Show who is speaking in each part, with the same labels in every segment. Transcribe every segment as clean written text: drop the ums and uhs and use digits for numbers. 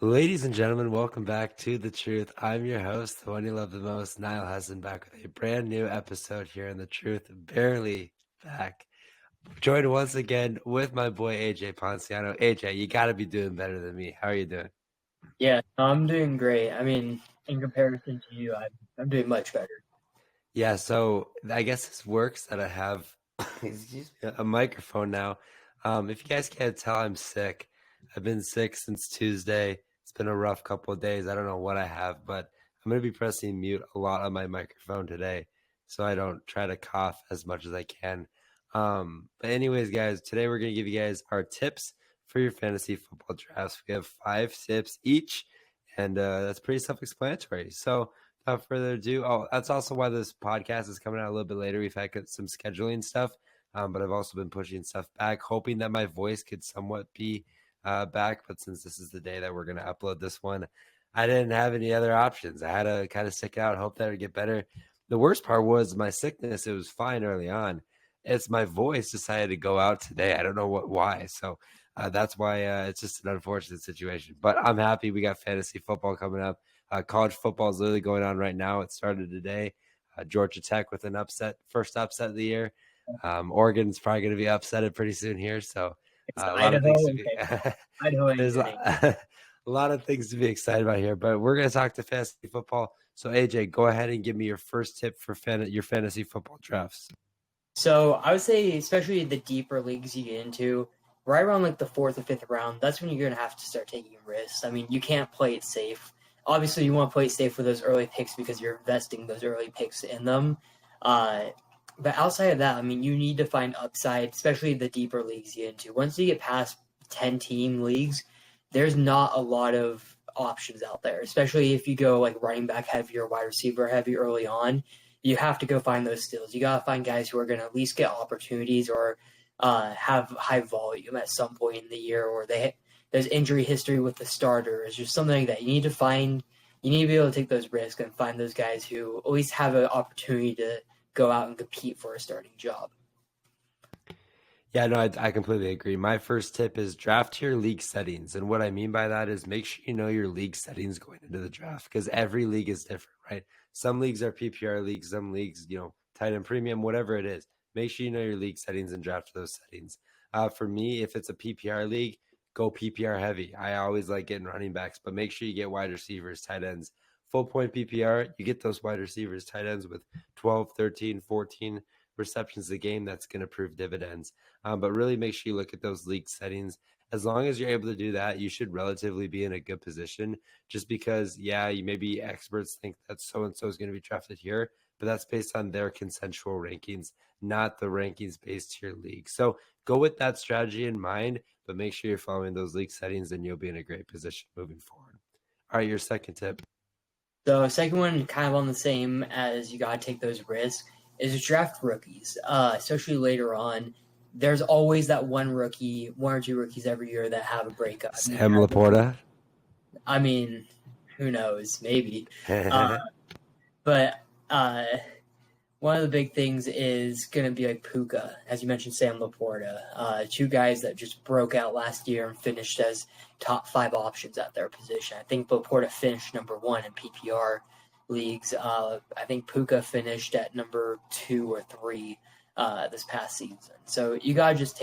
Speaker 1: Ladies and gentlemen, welcome back to The Truth. I'm your host, the one you love the most, Niall Hassan, back with a brand new episode here in The Truth, barely back. Joined once again with my boy AJ Ponciano. AJ, you got to be doing better than me. How are you doing?
Speaker 2: Yeah, I'm doing great. I mean, in comparison to you, I'm doing much better.
Speaker 1: Yeah, so I guess this works that I have excuse me, a microphone now. If you guys can't tell, I'm sick. I've been sick since Tuesday. It's been a rough couple of days. I don't know what I have, but I'm going to be pressing mute a lot on my microphone today so I don't try to cough as much as I can. But anyways, guys, today we're going to give you guys our tips for your fantasy football drafts. We have 5 tips each, and that's pretty self-explanatory. So without further ado, that's also why this podcast is coming out a little bit later. We've had some scheduling stuff, but I've also been pushing stuff back, hoping that my voice could somewhat be back. But since this is the day that we're going to upload this one, I didn't have any other options. I had to kind of stick it out, hope that it would get better. The worst part was my sickness. It was fine early on. It's my voice decided to go out today. I don't know why. So that's why it's just an unfortunate situation. But I'm happy we got fantasy football coming up. College football is literally going on right now. It started today. Georgia Tech with an first upset of the year. Oregon's probably going to be upsetted pretty soon here. So
Speaker 2: It's
Speaker 1: a lot of
Speaker 2: Idaho
Speaker 1: things to
Speaker 2: and
Speaker 1: be.
Speaker 2: Idaho ain't
Speaker 1: There's
Speaker 2: winning.
Speaker 1: a lot of things to be excited about here. But we're going to talk to fantasy football. So AJ, go ahead and give me your first tip for your fantasy football drafts.
Speaker 2: So I would say, especially the deeper leagues you get into, right around like the fourth or fifth round, that's when you're gonna have to start taking risks. I mean, you can't play it safe. Obviously, you want to play it safe for those early picks because you're investing those early picks in them. Uh, but outside of that, I mean, you need to find upside, especially the deeper leagues you get into. Once you get past 10-team leagues, there's not a lot of options out there, especially if you go like running back heavy or wide receiver heavy early on. You have to go find those steals. You got to find guys who are going to at least get opportunities or have high volume at some point in the year, or there's injury history with the starters, just something like that. You need to find, you need to be able to take those risks and find those guys who at least have an opportunity to go out and compete for a starting job.
Speaker 1: Yeah, no, I completely agree. My first tip is draft your league settings. And what I mean by that is make sure you know your league settings going into the draft because every league is different, right? Some leagues are PPR leagues, some leagues, tight end premium, whatever it is. Make sure you know your league settings and draft those settings. For me, if it's a PPR league, go PPR heavy. I always like getting running backs, but make sure you get wide receivers, tight ends. Full point PPR, you get those wide receivers, tight ends with 12, 13, 14 receptions a game. That's going to prove dividends. But really make sure you look at those league settings. As long as you're able to do that, you should relatively be in a good position just because, yeah, you maybe experts think that so-and-so is going to be drafted here, but that's based on their consensual rankings, not the rankings based to your league. So go with that strategy in mind, but make sure you're following those league settings and you'll be in a great position moving forward. All right, your second tip.
Speaker 2: The second one, kind of on the same as you got to take those risks, is draft rookies, especially later on. There's always that one or two rookies every year that have a breakout.
Speaker 1: Sam Laporta.
Speaker 2: I mean, who knows? Maybe. But one of the big things is going to be like Puka, as you mentioned, Sam Laporta. Two guys that just broke out last year and finished as top 5 options at their position. I think Laporta finished number 1 in PPR leagues. I think Puka finished at number 2 or 3 this past season. So you got to just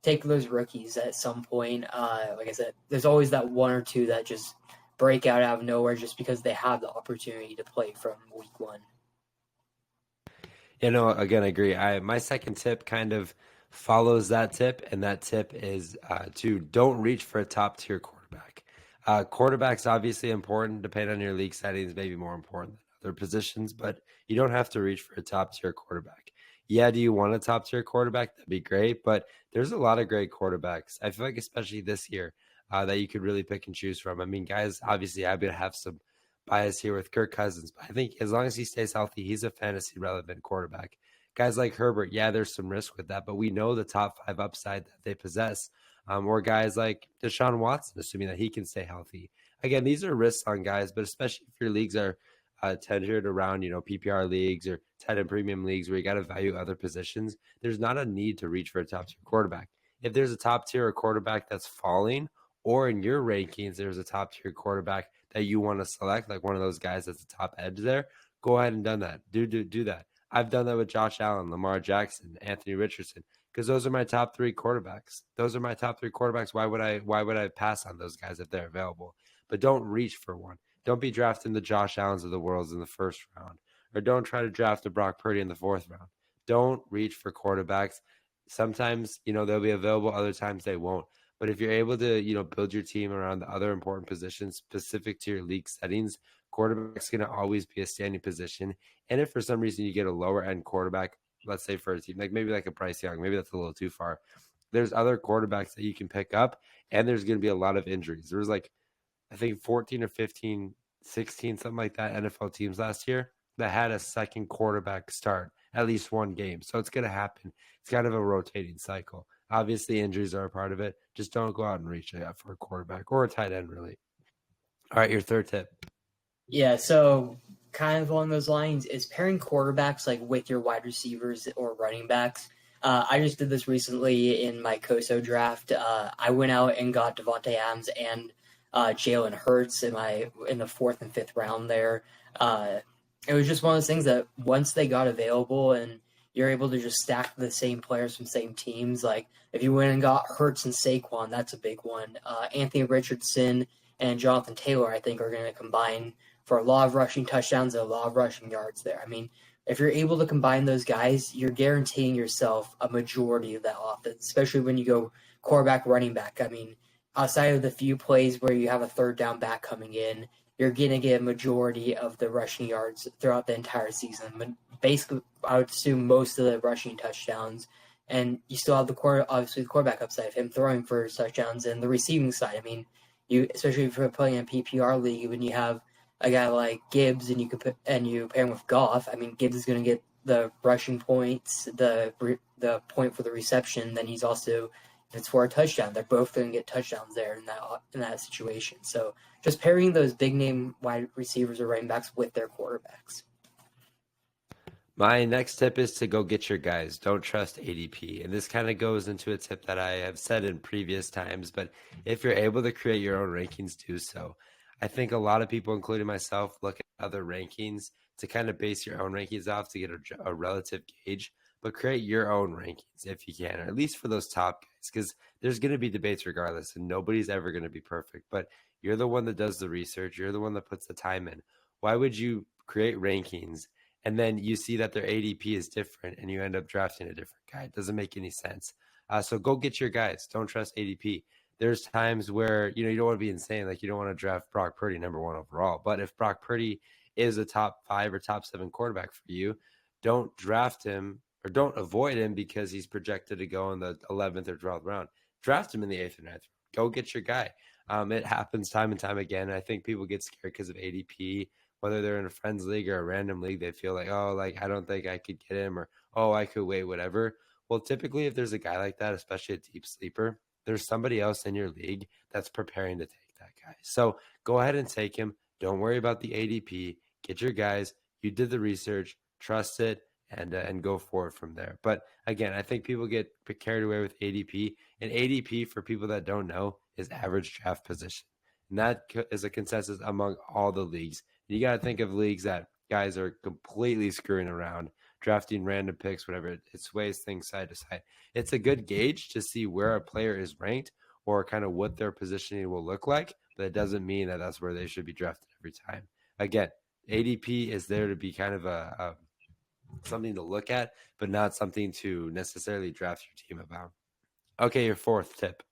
Speaker 2: take those rookies at some point. Like I said, there's always that one or two that just break out of nowhere just because they have the opportunity to play from week 1.
Speaker 1: Again, I agree. My second tip kind of follows that tip, and that tip is to don't reach for a top tier quarterback. Quarterback's obviously important, depending on your league settings, maybe more important than other positions, but you don't have to reach for a top tier quarterback. Yeah, do you want a top tier quarterback? That'd be great, but there's a lot of great quarterbacks. I feel like especially this year that you could really pick and choose from. I mean, guys, obviously I'm going to have some bias here with Kirk Cousins, but I think as long as he stays healthy, he's a fantasy relevant quarterback. Guys like Herbert, yeah, there's some risk with that, but we know the top 5 upside that they possess. Or guys like Deshaun Watson, assuming that he can stay healthy. Again, these are risks on guys, but especially if your leagues are tenured around, PPR leagues or tight end premium leagues where you got to value other positions, there's not a need to reach for a top tier quarterback. If there's a top tier quarterback that's falling, or in your rankings, there's a top tier quarterback that you want to select, like one of those guys that's the top edge there, go ahead and done that. Do that. I've done that with Josh Allen, Lamar Jackson, Anthony Richardson, because those are my top three quarterbacks. Those are my top three quarterbacks. Why would I pass on those guys if they're available? But don't reach for one. Don't be drafting the Josh Allens of the world in the first round, or don't try to draft a Brock Purdy in the fourth round. Don't reach for quarterbacks. Sometimes, they'll be available, other times they won't. But if you're able to, build your team around the other important positions specific to your league settings, quarterback's going to always be a standing position. And if for some reason you get a lower end quarterback, let's say for a team, like maybe like a Bryce Young, maybe that's a little too far. There's other quarterbacks that you can pick up, and there's going to be a lot of injuries. There was I think 14 or 15, 16, something like that, NFL teams last year that had a second quarterback start at least one game. So it's going to happen. It's kind of a rotating cycle. Obviously, injuries are a part of it. Just don't go out and reach out for a quarterback or a tight end, really. All right, your third tip.
Speaker 2: Yeah, so kind of along those lines is pairing quarterbacks like with your wide receivers or running backs. I just did this recently in my COSO draft. I went out and got Devontae Adams and Jalen Hurts in the fourth and fifth round there. It was just one of those things that once they got available and you're able to just stack the same players from same teams, like if you went and got Hurts and Saquon, that's a big one. Anthony Richardson and Jonathan Taylor, I think, are going to combine for a lot of rushing touchdowns and a lot of rushing yards there. I mean, if you're able to combine those guys, you're guaranteeing yourself a majority of that offense, especially when you go quarterback, running back. I mean, outside of the few plays where you have a third down back coming in, you're going to get a majority of the rushing yards throughout the entire season. But basically, I would assume most of the rushing touchdowns. And you still have the quarterback upside of him throwing for touchdowns and the receiving side. I mean, especially if you're playing in a PPR league, when you have a guy like Gibbs and you pair him with Goff, I mean, Gibbs is going to get the rushing points, the point for the reception. Then he's also, if it's for a touchdown, they're both going to get touchdowns there in that situation. So just pairing those big name wide receivers or running backs with their quarterbacks.
Speaker 1: My next tip is to go get your guys. Don't trust ADP. And this kind of goes into a tip that I have said in previous times, but if you're able to create your own rankings, do so. I think a lot of people, including myself, look at other rankings to kind of base your own rankings off to get a relative gauge, but create your own rankings if you can, or at least for those top guys, because there's going to be debates regardless, and nobody's ever going to be perfect. But you're the one that does the research. You're the one that puts the time in. Why would you create rankings and then you see that their ADP is different and you end up drafting a different guy? It doesn't make any sense. So go get your guys. Don't trust ADP. There's times where, you don't want to be insane. Like, you don't want to draft Brock Purdy number one overall. But if Brock Purdy is a top 5 or top 7 quarterback for you, don't draft him or don't avoid him because he's projected to go in the 11th or 12th round. Draft him in the 8th or 9th round. Go get your guy. It happens time and time again. I think people get scared because of ADP, whether they're in a friends league or a random league. They feel like, I don't think I could get him, or, I could wait, whatever. Well, typically if there's a guy like that, especially a deep sleeper, there's somebody else in your league that's preparing to take that guy. So go ahead and take him. Don't worry about the ADP. Get your guys. You did the research. Trust it, and go forward from there. But again, I think people get carried away with ADP. And ADP, for people that don't know, is average draft position. And that is a consensus among all the leagues. You got to think of leagues that guys are completely screwing around, drafting random picks, whatever. It sways things side to side. It's a good gauge to see where a player is ranked or kind of what their positioning will look like, but it doesn't mean that that's where they should be drafted every time. Again, ADP is there to be kind of a something to look at, but not something to necessarily draft your team about. Okay, your fourth tip.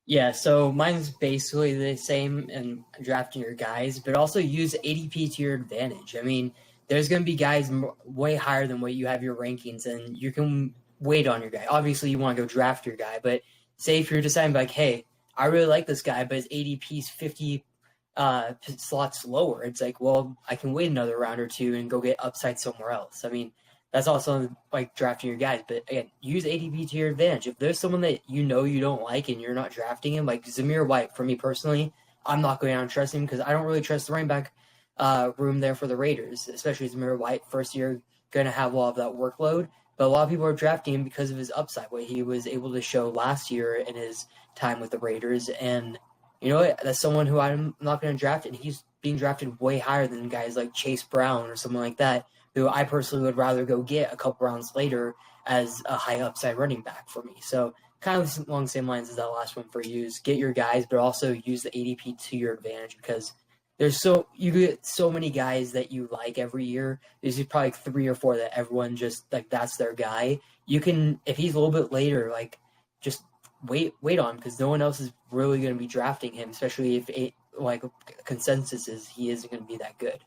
Speaker 2: Yeah, so mine's basically the same in drafting your guys, but also use ADP to your advantage. I mean, there's going to be guys way higher than what you have your rankings, and you can wait on your guy. Obviously, you want to go draft your guy, but say if you're deciding like, hey, I really like this guy, but his ADP's 50 slots lower. It's like, well, I can wait another round or two and go get upside somewhere else. I mean, that's also like drafting your guys. But again, use ADP to your advantage. If there's someone that you don't like and you're not drafting him, like Zamir White, for me personally, I'm not going to trust him because I don't really trust the running back room there for the Raiders, especially Zamir White. First year, going to have a lot of that workload. But a lot of people are drafting him because of his upside, what he was able to show last year in his time with the Raiders. And you know what, that's someone who I'm not going to draft, and he's being drafted way higher than guys like Chase Brown or someone like that, who I personally would rather go get a couple rounds later as a high upside running back for me. So kind of along the same lines as that last one for you is get your guys, but also use the ADP to your advantage, because you get so many guys that you like every year. There's probably like 3 or 4 that everyone just like that's their guy. You can, if he's a little bit later, like just wait on, because no one else is really going to be drafting him, especially if like consensus is he isn't going to be that good.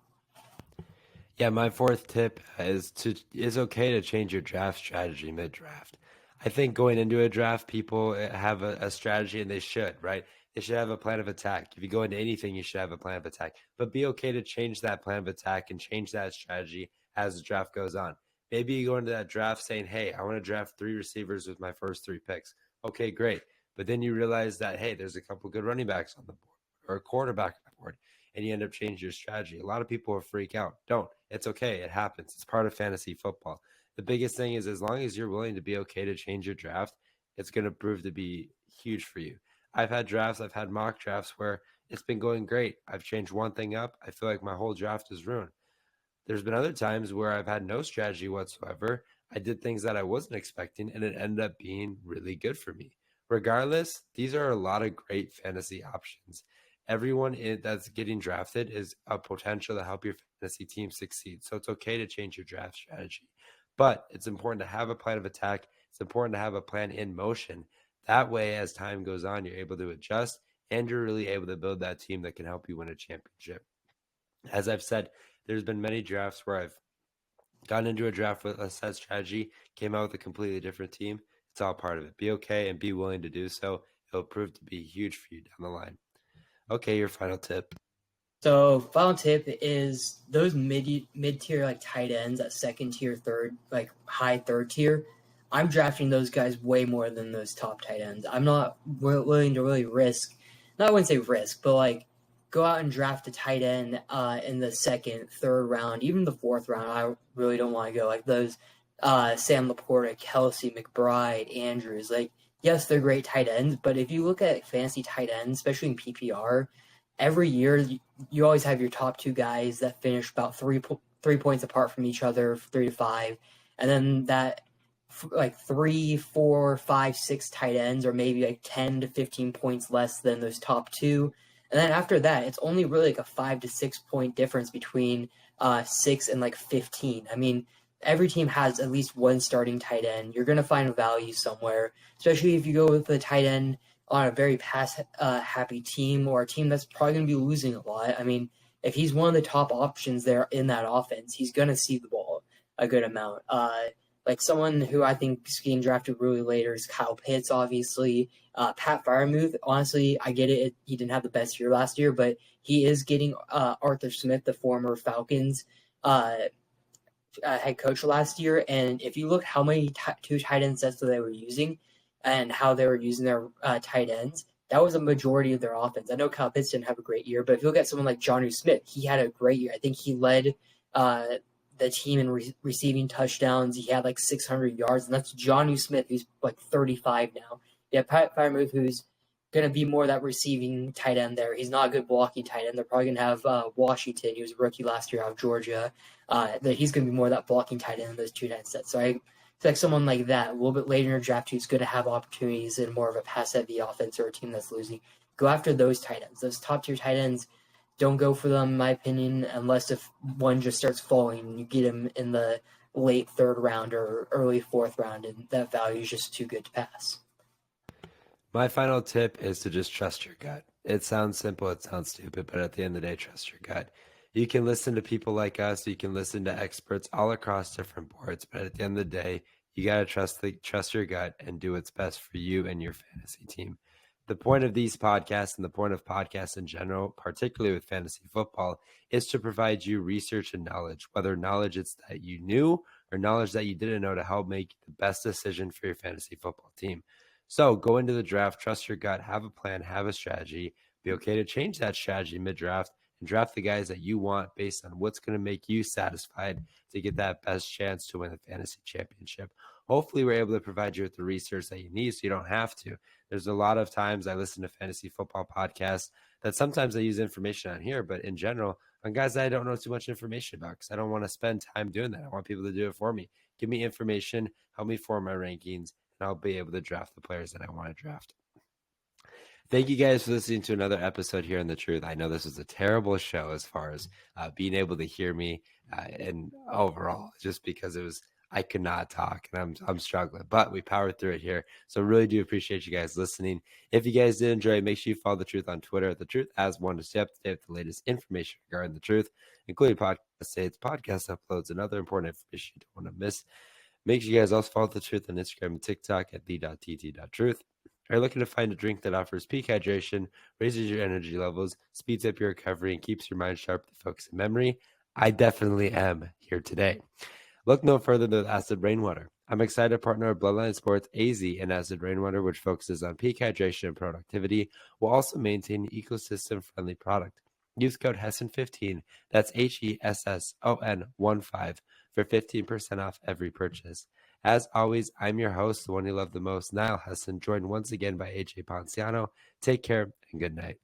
Speaker 1: Yeah, my fourth tip is okay to change your draft strategy mid-draft. I think going into a draft, people have a strategy, and they should, right? They should have a plan of attack. If you go into anything, you should have a plan of attack. But be okay to change that plan of attack and change that strategy as the draft goes on. Maybe you go into that draft saying, hey, I want to draft 3 receivers with my first 3 picks. Okay, great. But then you realize that, hey, there's a couple good running backs on the board or a quarterback on the board, and you end up changing your strategy. A lot of people will freak out. Don't. It's okay. It happens. It's part of fantasy football. The biggest thing is, as long as you're willing to be okay to change your draft, it's going to prove to be huge for you. I've had mock drafts where it's been going great. I've changed one thing up. I feel like my whole draft is ruined. There's been other times where I've had no strategy whatsoever. I did things that I wasn't expecting, and it ended up being really good for me. Regardless, these are a lot of great fantasy options. Everyone that's getting drafted is a potential to help your fantasy team succeed. So it's okay to change your draft strategy. But it's important to have a plan of attack. It's important to have a plan in motion. That way, as time goes on, you're able to adjust, and you're really able to build that team that can help you win a championship. As I've said, there's been many drafts where I've gotten into a draft with a set strategy, came out with a completely different team. It's all part of it. Be okay and be willing to do so. It'll prove to be huge for you down the line. Okay, your final tip.
Speaker 2: So final tip is those mid tier like tight ends at second tier, third, like high third tier. I'm drafting those guys way more than those top tight ends. I'm not willing to really risk. Not I wouldn't say risk, but like go out and draft a tight end in the second, third round, even the fourth round. I really don't want to go like those Sam Laporta, Kelsey, McBride, Andrews. Like yes, they're great tight ends, but if you look at fancy tight ends, especially in PPR, every year you always have your top 2 guys that finish about 3 points apart from each other, 3 to 5, and then that like 3, 4, 5, 6 tight ends are maybe like 10 to 15 points less than those top 2, and then after that it's only really like a 5 to 6 point difference between 6 and like 15. I mean, every team has at least one starting tight end. You're gonna find value somewhere, especially if you go with the tight end on a very pass happy team, or a team that's probably going to be losing a lot. I mean, if he's one of the top options there in that offense, he's going to see the ball a good amount. Like someone who I think is getting drafted really later is Kyle Pitts, obviously. Pat Freiermuth, honestly, I get it. He didn't have the best year last year, but he is getting Arthur Smith, the former Falcons head coach last year. And if you look how many 2 tight end sets that they were using, and how they were using their tight ends, that was a majority of their offense. I know Kyle Pitts didn't have a great year, but if you look at someone like Jonnu Smith, he had a great year. I think he led the team in receiving touchdowns. He had like 600 yards, and that's Jonnu Smith, who's like 35 now. Yeah, Pat Freiermuth, who's going to be more that receiving tight end there. He's not a good blocking tight end. They're probably going to have Washington, he was a rookie last year out of Georgia. That he's going to be more that blocking tight end in those 2 tight sets. So I like someone like that a little bit later in your draft who's going to have opportunities in more of a pass-heavy offense or a team that's losing. Go after those tight ends. Those top-tier tight ends, don't go for them, in my opinion, unless if one just starts falling and you get him in the late 3rd round or early 4th round, and that value is just too good to pass.
Speaker 1: My final tip is to just trust your gut. It sounds simple, it sounds stupid, but at the end of the day, trust your gut. You can listen to people like us, you can listen to experts all across different boards, but at the end of the day, you got to trust your gut and do what's best for you and your fantasy team. The point of these podcasts and the point of podcasts in general, particularly with fantasy football, is to provide you research and knowledge, whether knowledge it's that you knew or knowledge that you didn't know, to help make the best decision for your fantasy football team. So go into the draft, trust your gut, have a plan, have a strategy, be okay to change that strategy mid-draft, and draft the guys that you want based on what's going to make you satisfied to get that best chance to win the fantasy championship. hopefully we're able to provide you with the research that you need so you don't have to. There's a lot of times I listen to fantasy football podcasts that sometimes I use information on here, but in general, on guys that I don't know too much information about because I don't want to spend time doing that. I want people to do it for me. Give me information, help me form my rankings, and I'll be able to draft the players that I want to draft. Thank you guys for listening to another episode here on The Truth. I know this was a terrible show as far as being able to hear me and overall, just because I could not talk and I'm struggling, but we powered through it here. So really do appreciate you guys listening. If you guys did enjoy, make sure you follow The Truth on Twitter at The Truth as one to stay up to date with the latest information regarding The Truth, including podcast updates, podcast uploads, and other important information you don't want to miss. Make sure you guys also follow The Truth on Instagram and TikTok at the.tt.truth. Are you looking to find a drink that offers peak hydration, raises your energy levels, speeds up your recovery, and keeps your mind sharp to focus and memory? I definitely am here today. Look no further than Acid Rainwater. I'm excited to partner with Bloodline Sports AZ and Acid Rainwater, which focuses on peak hydration and productivity, while also maintaining an ecosystem-friendly product. Use code HESSON15, that's HESSON15, for 15% off every purchase. As always, I'm your host, the one you love the most, Niall Hesson, joined once again by AJ Ponciano. Take care and good night.